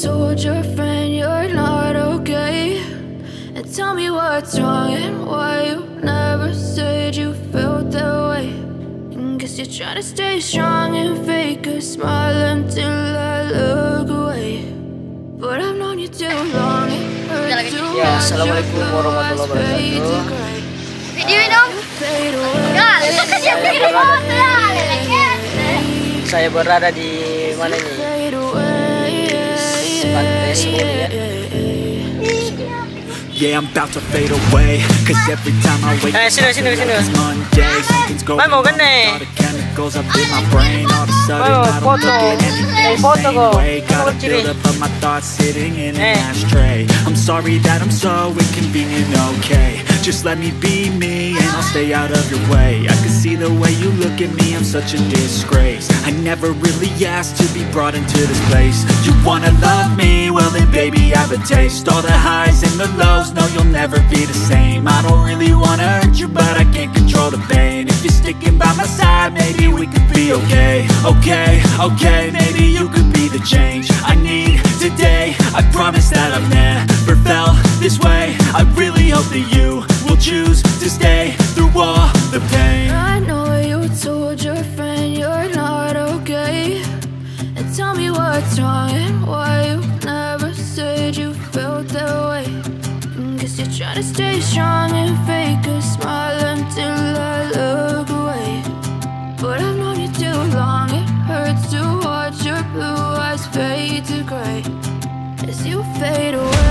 told your friend you're not okay, and tell me what's wrong and why you never said you felt that way. And guess you're trying to stay strong and fake a smile until I look away. But I've known you too long, it hurts to Ya, watch your assalamualaikum blue warahmatullahi eyes fade to wabarakatuh. gray. Videoin dong. Saya berada di mana nih? Pantai Seruni ya. Yeah, I'm about to fade away, cause every time I wake up Sini. it's Monday, something's going Mau wrong kan nih? with all the chemicals up in my brain. All of a sudden I don't Foto. look at anything the Foto same ko. way. Gotta Foto build sini. up of my thoughts sitting in an ashtray. I'm sorry that I'm so inconvenient, okay. Just let me be me and I'll stay out of your way. I can see the way you look at me, I'm such a disgrace. I never really asked to be brought into this place. You wanna love me? Well then baby I have a taste. All the highs and the lows, no you'll never be the same. I don't really wanna hurt you but I can't control the pain. If you're sticking by my side, maybe we could be okay. Okay, maybe you could be the change I need today. I promise that I've never felt this way. I really hope that you will choose to stay through all the pain. I know you told your friend you're not okay, and tell me what's wrong and why you never said you felt that way. And guess you're trying to stay strong and fake a smile until I look away. But I've known you too long, it hurts to watch your blue eyes fade to gray as you fade away.